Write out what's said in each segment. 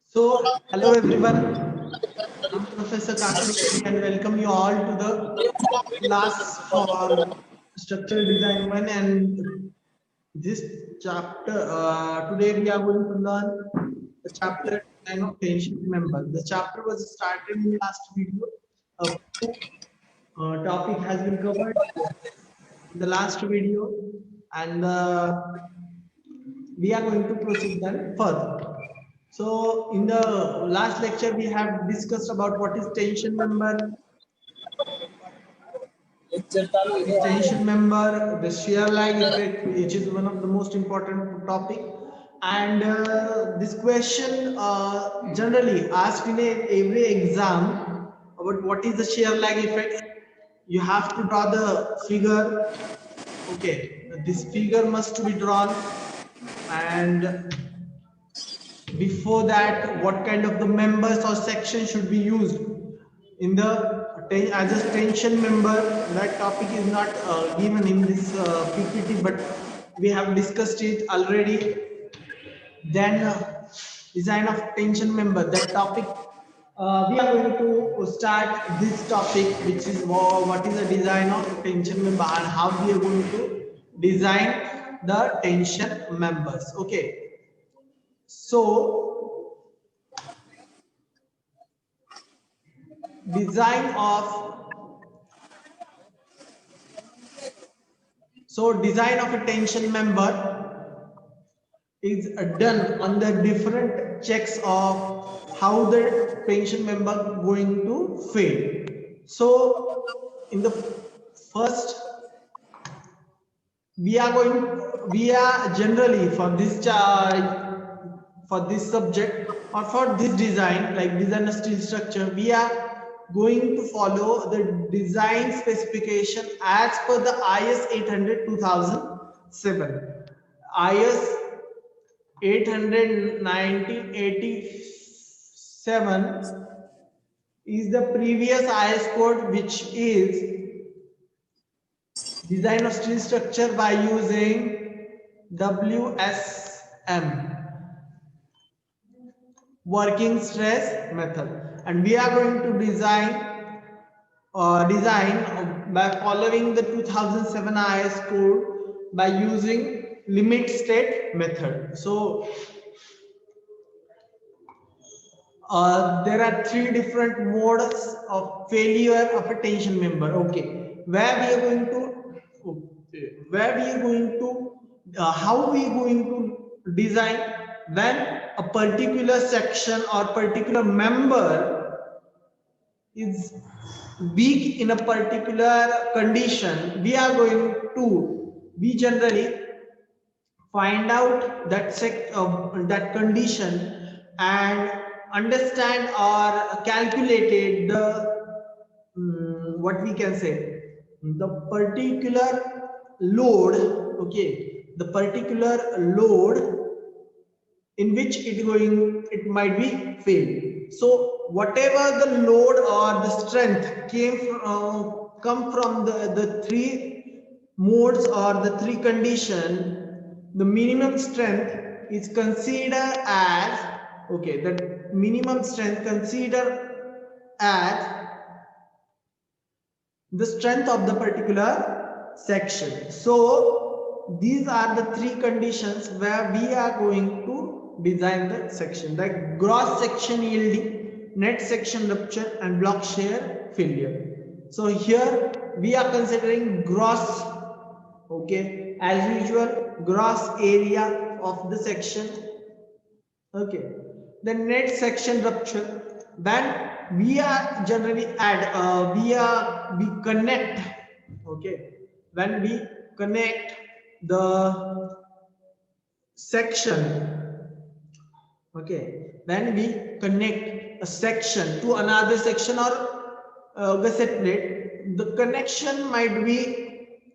So, hello everyone. I'm Professor Kakri and welcome you all to the class for structural design 1. And this chapter, today we are going to learn the chapter design of tension member. The chapter was started in last video. A few topic has been covered in the last video, and we are going to proceed then further. So in the last lecture, we have discussed about what is tension member, the shear lag effect, which is one of the most important topic. And this question generally asked in every exam about what is the shear lag effect. You have to draw the figure. Okay, this figure must be drawn, and before that, what kind of the members or section should be used in the as a tension member. That topic is not given in this PPT, but we have discussed it already. Then design of tension member, that topic we are going to start this topic, which is what is the design of tension member and how we are going to design the tension members. Okay, so design of design of a tension member is done on the different checks of how the tension member going to fail. So in the first, we are generally for this subject or for this design, like design a steel structure, we are going to follow the design specification as per the IS 800 2007. IS 800 1987 is the previous IS code, which is design of steel structure by using WSM, working stress method, and we are going to design by following the 2007 IS code by using limit state method. So there are three different modes of failure of a tension member. Okay, how we are going to design when a particular section or particular member is weak in a particular condition. We generally find out that condition and understand or calculated what we can say, the particular load. Okay, the particular load in which it might be failed. So whatever the load or the strength come from the three modes or the three condition, the minimum strength is considered as, okay, the minimum strength considered as the strength of the particular section. So these are the three conditions where we are going to design the section, like gross section yielding, net section rupture, and block shear failure. So here we are considering gross. Okay, as usual, gross area of the section. Okay, the net section rupture, when we are generally we connect. Okay, when we connect the section, okay, when we connect a section to another section or gusset plate, the connection might be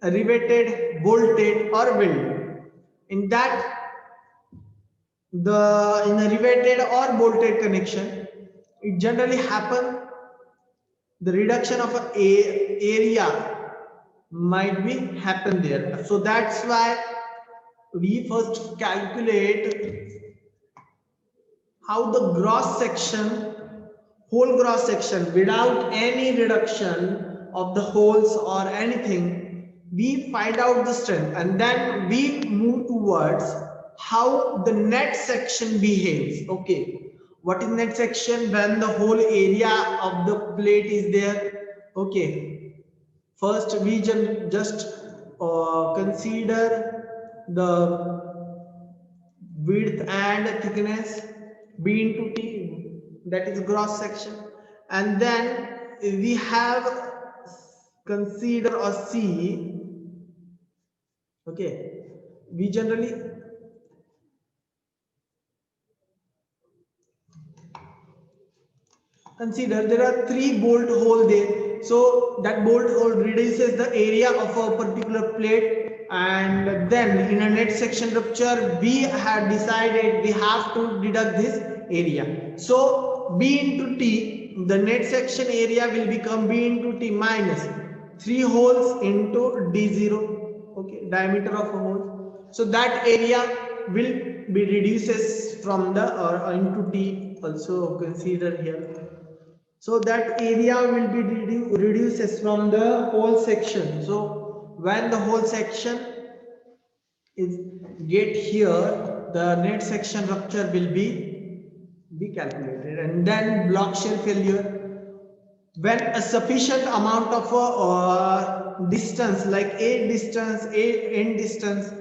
riveted, bolted, or welded. In a riveted or bolted connection, it generally happen, the reduction of area might be happen there. So that's why we first calculate how the gross section, whole gross section without any reduction of the holes or anything, we find out the strength and then we move towards how the net section behaves. Okay, what is net section? When the whole area of the plate is there. Okay, first we just consider the width and thickness b into t, that is gross section, and then we have consider or see. Okay, we generally consider there are three bolt hole there, so that bolt hole reduces the area of a particular plate, and then in a net section rupture we have decided we have to deduct this area. So b into t, the net section area will become b into t minus 3 holes into d0. Okay, diameter of a hole, so that area will be reduces from the or into t also consider here. So that area will be reduces from the whole section. So when the whole section is get here, the net section rupture will be calculated, and then block shear failure. When a sufficient amount of distance, like a distance, a end distance,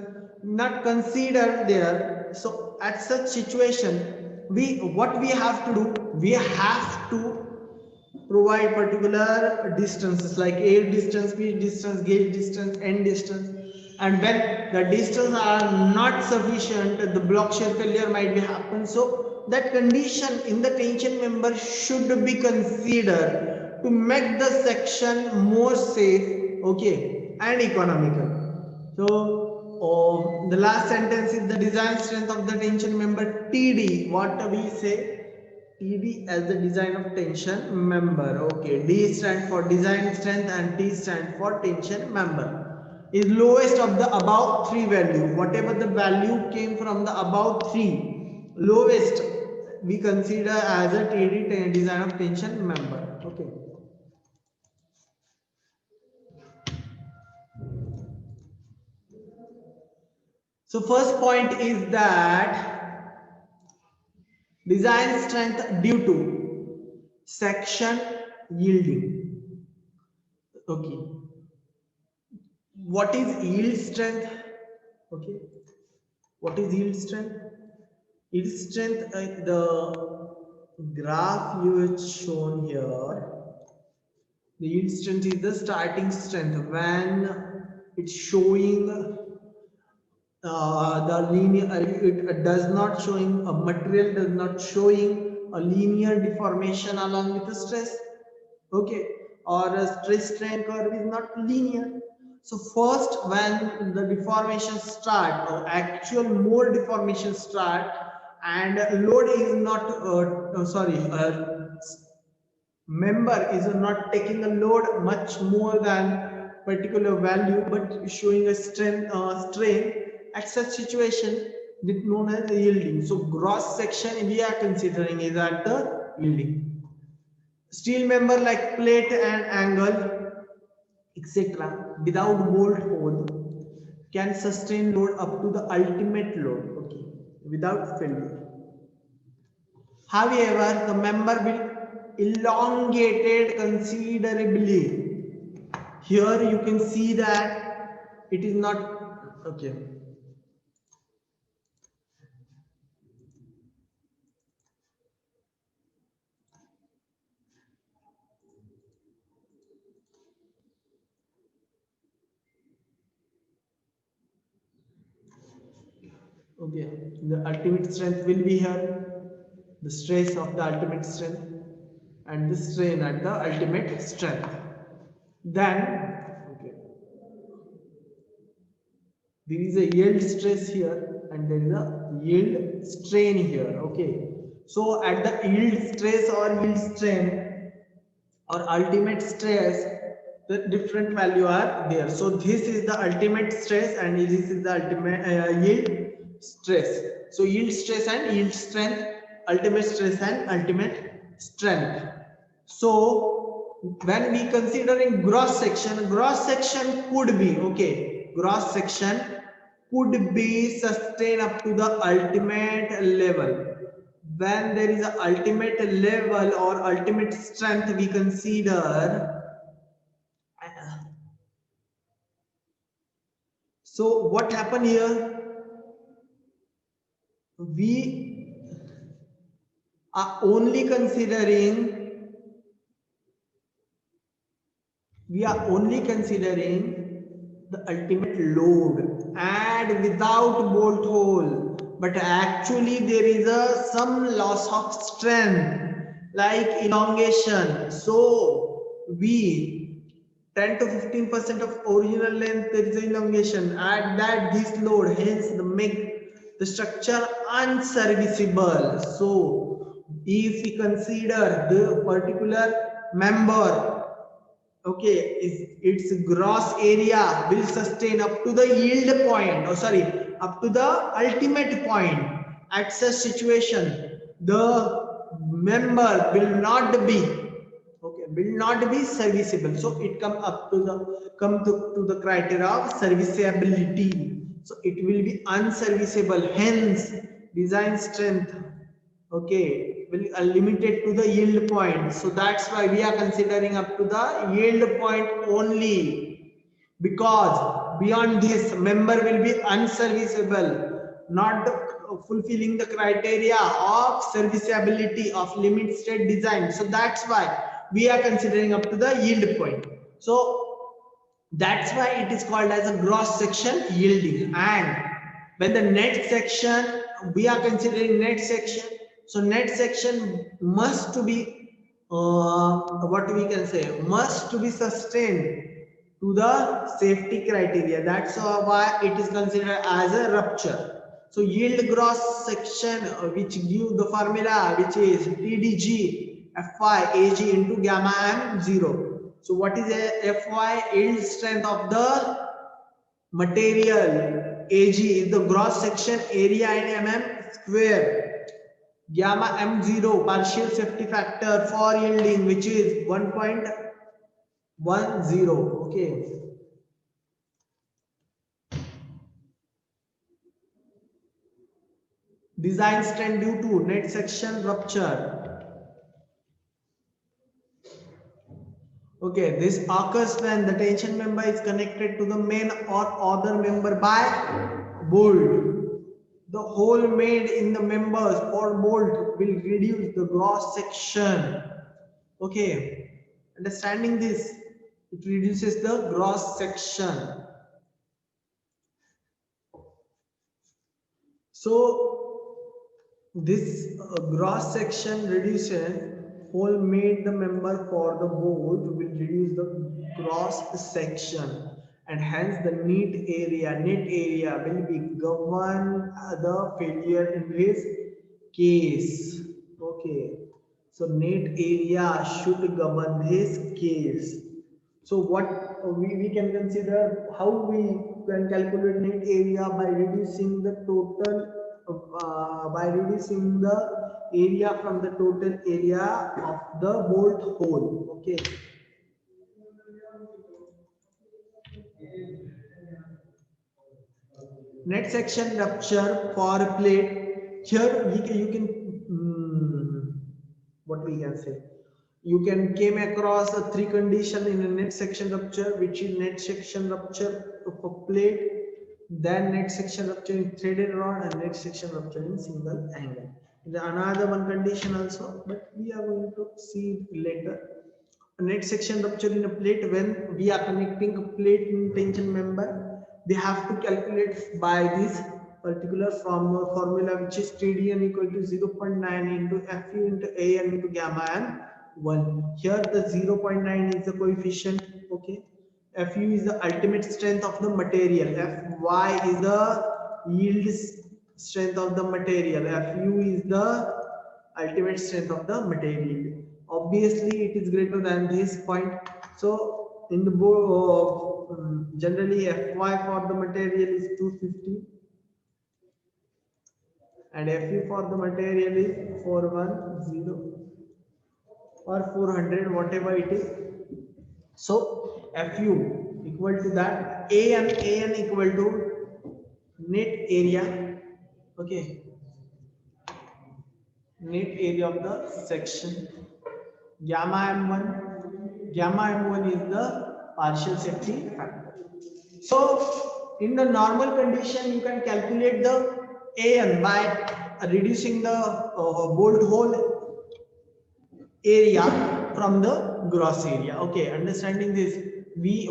not considered there, so at such situation, what we have to do, we have to provide particular distances like air distance, b distance, gauge distance, end distance, and when the distance are not sufficient, the block shear failure might be happen. So that condition in the tension member should be considered to make the section more safe, okay, and economical. So the last sentence is the design strength of the tension member TD. What we say? TD as the design of tension member. Okay, D stands for design strength and T stands for tension member. Is lowest of the above three value. Whatever the value came from the above three, lowest we consider as a TD, design of tension member. Okay. So first point is that design strength due to section yielding. Okay, what is yield strength? Okay, what is yield strength? Yield strength, the graph you have shown here, the yield strength is the starting strength when it's showing the linear, it does not showing a material, does not showing a linear deformation along with the stress. Okay, or a stress strain curve is not linear. So first when the deformation start or actual more deformation start and load is not member is not taking a load much more than particular value but showing a strain, at such situation is known as yielding. So gross section we are considering is at the yielding. Steel member like plate and angle, etc., without bolt hole can sustain load up to the ultimate load, okay, without failure. However, the member will elongated considerably. Here you can see that it is not okay. Okay, the ultimate strength will be here, the stress of the ultimate strength and the strain at the ultimate strength. Then, okay, there is a yield stress here and there is a yield strain here. Okay, so at the yield stress or yield strain or ultimate stress, the different value are there. So this is the ultimate stress and this is the ultimate yield stress. So yield stress and yield strength, ultimate stress and ultimate strength. So when we considering gross section could be, okay, gross section could be sustained up to the ultimate level. When there is a ultimate level or ultimate strength, we consider. So what happened here? We are only considering, the ultimate load and without bolt hole, but actually there is some loss of strength like elongation. So we 10 to 15% of original length there is elongation at that this load, hence the make the structure unserviceable. So if we consider the particular member, okay, is its gross area will sustain up to the yield point, or sorry, up to the ultimate point. At such situation, the member will not be, okay, will not be serviceable. So it to the criteria of serviceability. So it will be unserviceable. Hence, design strength, okay, will limited to the yield point. So that's why we are considering up to the yield point only, because beyond this member will be unserviceable, not fulfilling the criteria of serviceability of limit state design. So that's why we are considering up to the yield point. So that's why it is called as a gross section yielding. And when the net section, we are considering net section. So net section must to be, what we can say, must to be sustained to the safety criteria. That's why it is considered as a rupture. So yield gross section, which give the formula, which is TDG Fy Ag into gamma m 0. So what is a Fy? Yield strength of the material. Ag is the gross section area in mm square. Gamma m0 partial safety factor for yielding, which is 1.10. Okay. Design strength due to net section rupture. Okay, this occurs when the tension member is connected to the main or other member by bolt. The hole made in the members or bolt will reduce the gross section. Okay, understanding this, it reduces the gross section. So this gross section reduces hole made the member for the bolt will reduce the gross section, and hence the net area will be govern the failure in this case. Okay, so net area should govern this case. So what we can consider, how we can calculate net area by reducing the total, by reducing the area from the total area of the bolt hole. Okay. Net section rupture for a plate. Here you can what we can say, you can came across a three condition in a net section rupture, which is net section rupture of a plate, then net section rupture in threaded rod, and net section rupture in single angle. There another one condition also, but we are going to see later. A net section rupture in a plate, when we are connecting a plate in tension member, they have to calculate by this particular formula, which is TDN equal to 0.9 into Fu into An into gamma m 1. Here the 0.9 is the coefficient. Okay, Fu is the ultimate strength of the material, Fy is the yield strength of the material, Fu is the ultimate strength of the material. Obviously it is greater than this point. So in the generally Fy for the material is 250 and Fe for the material is 410 or 400, whatever it is. So Fu equal to that, an equal to net area, okay, net area of the section. Gamma m1 is the partial safety factor. So in the normal condition you can calculate the an by reducing the bolt hole area from the gross area. Okay, understanding this,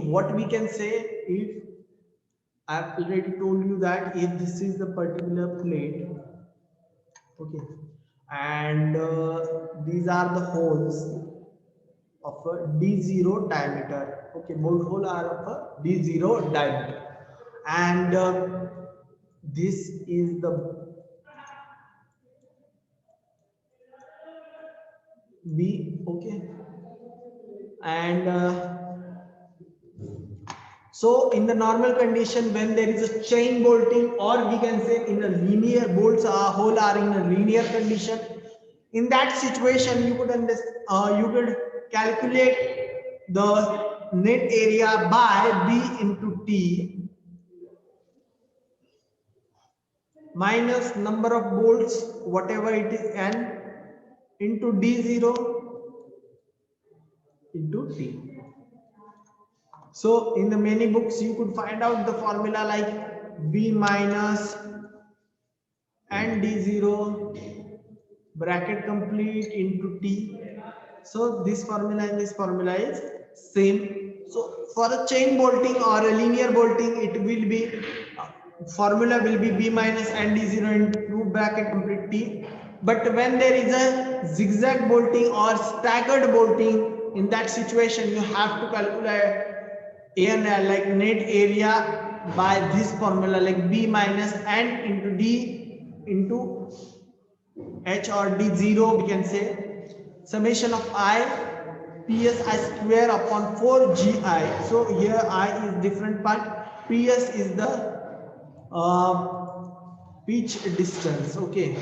what we can say, if I have already told you that if this is the particular plate, okay, and these are the holes of a D0 diameter. Okay, bolt hole are of a D0 diameter, and this is the B. Okay, and so in the normal condition, when there is a chain bolting, or we can say in a linear bolts hole are in a linear condition, in that situation you could you could calculate the net area by B into T minus number of bolts whatever it is n into D0 into T. So in the many books you could find out the formula like B minus and D0 bracket complete into T. So this formula and this formula is same. So for a chain bolting or a linear bolting, it will be formula will be B minus and D0 into bracket complete T. But when there is a zigzag bolting or staggered bolting, in that situation you have to calculate an like net area by this formula like B minus and into D into H or D0, we can say summation of I PSI square upon 4GI. So here I is different part, PS is the pitch distance. Okay,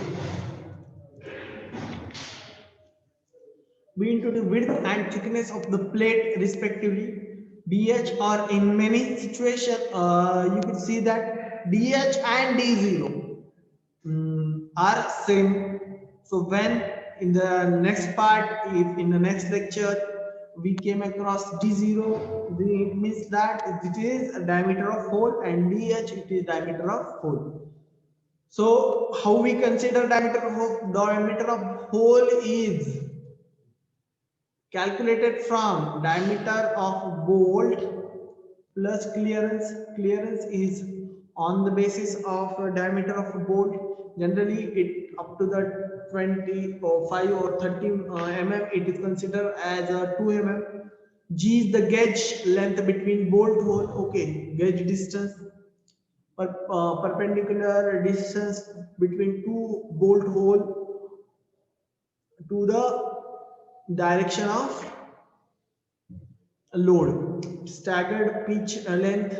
B into the width and thickness of the plate respectively. DH, or in many situations you could see that DH and D0 are same. So when in the next part, if in the next lecture we came across D0, it means that it is a diameter of hole, and DH it is diameter of hole. So how we consider diameter of hole? Diameter of hole is calculated from diameter of bolt plus clearance. Clearance is on the basis of diameter of a bolt. Generally it up to the 20 or 5 or 30 mm, it is considered as a 2 mm. G is the gauge length between bolt hole. Okay, gauge distance, perpendicular distance between two bolt hole to the direction of load. Staggered pitch length.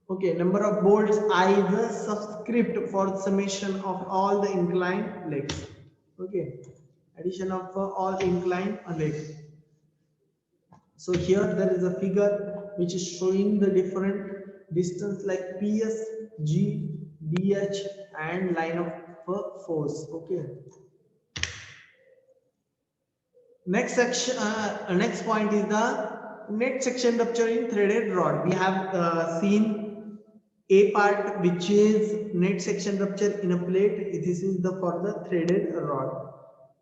Okay, number of bolts I is the subscript for summation of all the inclined legs. Okay, addition of all inclined legs. So here there is a figure which is showing the different distance like PS, G, DH and line of force. Okay, next section, next point is the net section rupture in threaded rod. We have seen a part which is net section rupture in a plate. This is the for the threaded rod.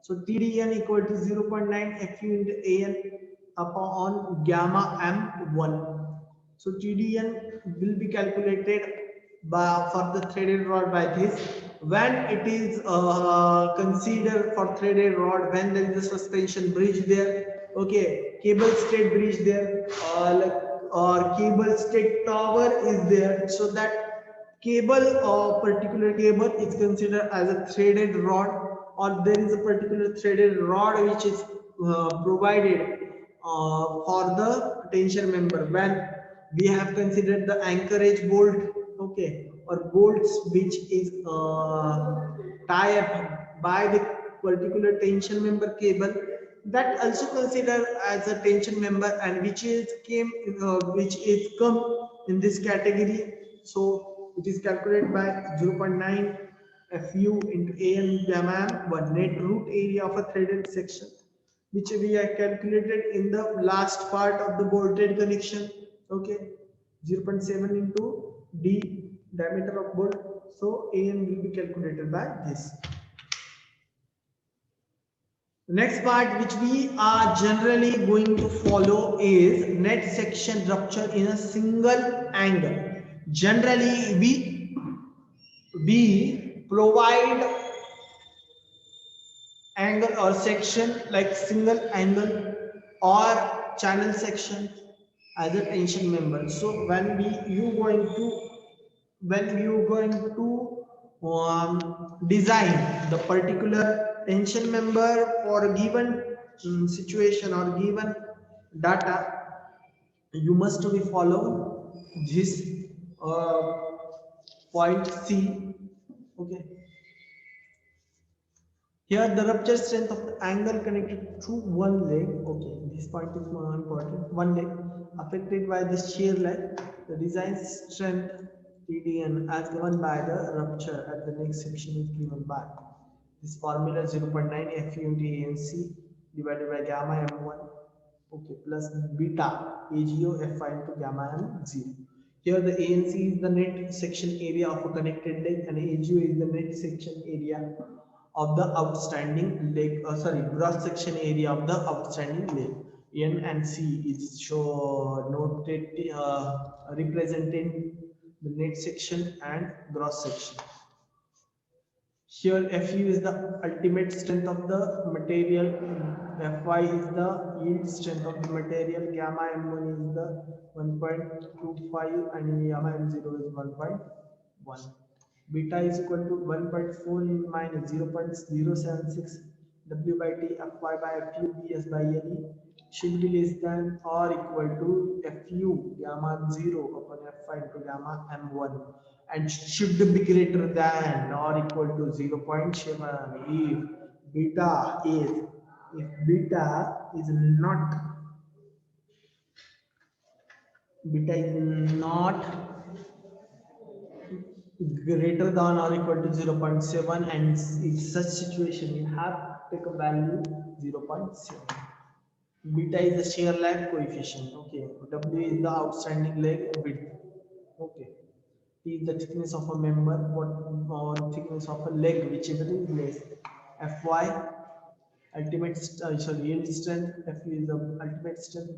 So TDN equal to 0.9 Fu into AN upon gamma M1. So TDN will be calculated by, for the threaded rod by this. When it is considered for threaded rod, when there is a suspension bridge there, okay, cable stayed bridge there, or cable stayed tower is there, so that cable or particular cable is considered as a threaded rod, or there is a particular threaded rod which is provided for the tension member when we have considered the anchorage bolt, okay, or bolts which is tie up by the particular tension member cable, that also considered as a tension member, and which is come in this category. So it is calculated by 0.9 fu into an gamma m, one net root area of a threaded section, which we have calculated in the last part of the bolted connection. Okay, 0.7 into d diameter of bolt. So an will be calculated by this. The next part which we are generally going to follow is net section rupture in a single angle. Generally we provide angle or section like single angle or channel section as a tension member. So when you going to design the particular tension member for a given situation or given data, you must be follow this uh, point C. Okay, here the rupture strength of the angle connected to one leg. Okay, this point is more important. One leg affected by the shear leg. The design strength TDN as given by the rupture at the next section is given by this formula 0.9 Fu into ANC divided by gamma M1, okay, plus beta AGO Fi into gamma M0. Here the ANC is the net section area of a connected leg and AGO is the net section area of the outstanding leg, cross section area of the outstanding leg. N and C is noted representing the net section and gross section. Here Fu is the ultimate strength of the material, Fy is the yield strength of the material, gamma M1 is the 1.25 and gamma M0 is 1.1. Beta is equal to 1.4 in minus 0.076 W by T Fy by Fu Bs by Le should be less than or equal to Fu gamma M0 upon Fy into gamma M1 and should be greater than or equal to 0.7 if beta is if beta is not beta is not greater than or equal to 0.7, and in such situation you have to take a value 0.7. Beta is the shear lag coefficient. Okay, W is the outstanding leg width. Okay, T is the thickness of a member, what or thickness of a leg, whichever is less. Fy yield strength. F is the ultimate strength.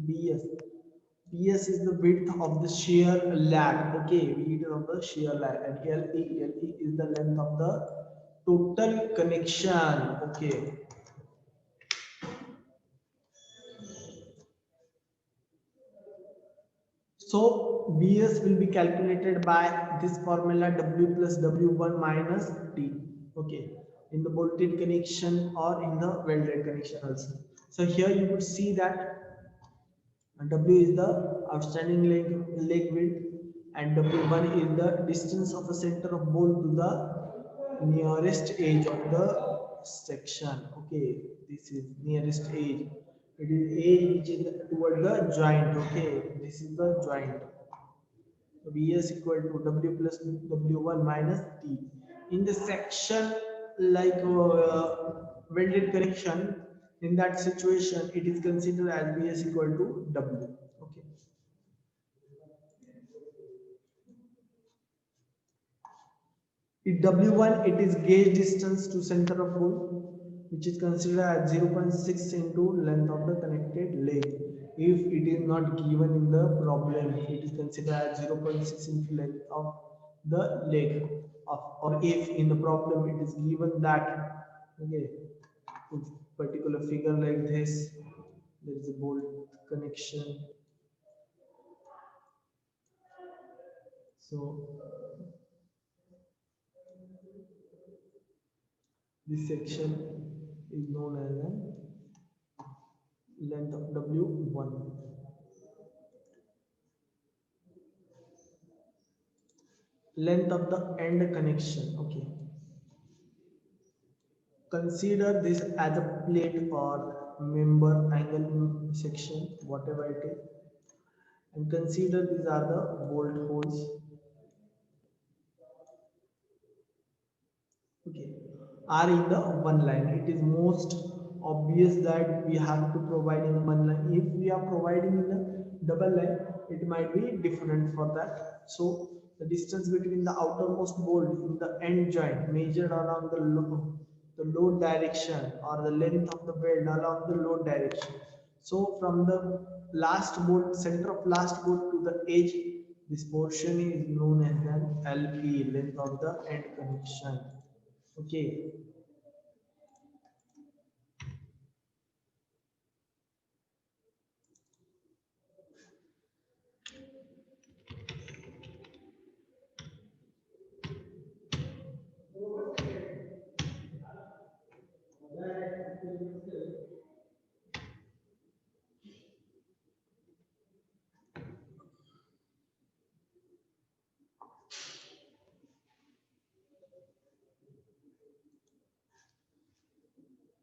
Bs is the width of the shear lag. Okay, width of the shear lag, and Le is the length of the total connection. Okay. So Bs will be calculated by this formula W plus W1 minus T. Okay, in the bolted connection or in the welded connection also. So here you could see that W is the outstanding leg width and W1 is the distance of the center of bolt to the nearest edge of the section. Okay, this is nearest edge. It is edge which is toward the joint. Okay, this is the joint. So Vs equal to W plus W1 minus T. In the section like welded connection, in that situation it is considered as Vs equal to W. Okay. In W1 it is gauge distance to center of bolt, which is considered as 0.6 into length of the connected leg. If it is not given in the problem, it is considered as 0.6 into length of the leg. Or if in the problem it is given that, okay, particular figure like this, there is a bolt connection. So this section is known as an length of W1, length of the end connection. Okay, consider this as a plate or member angle section, whatever it is, and consider these are the bolt holes. Okay, are in the one line. It is most obvious that we have to provide in one line. If we are providing in a double line, it might be different for that. So the distance between the outermost bolt in the end joint measured along the load direction, or the length of the weld along the load direction. So from the last bolt, center of last bolt to the edge, this portion is known as an LP, length of the end connection. Okay.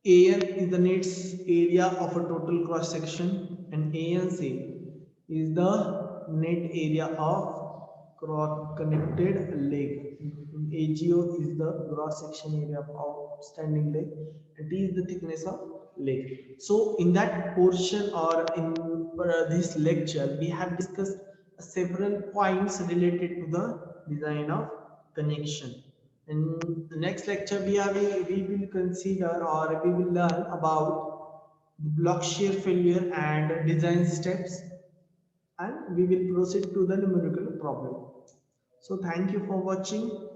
AN is the net area of a total cross section, and ANC is the net area of connected leg. AGO is the cross section area of outstanding leg, and T is the thickness of leg. So, in that portion or in this lecture, we have discussed several points related to the design of connection. In the next lecture, we will consider, or we will learn about block shear failure and design steps, and we will proceed to the numerical problem. So thank you for watching.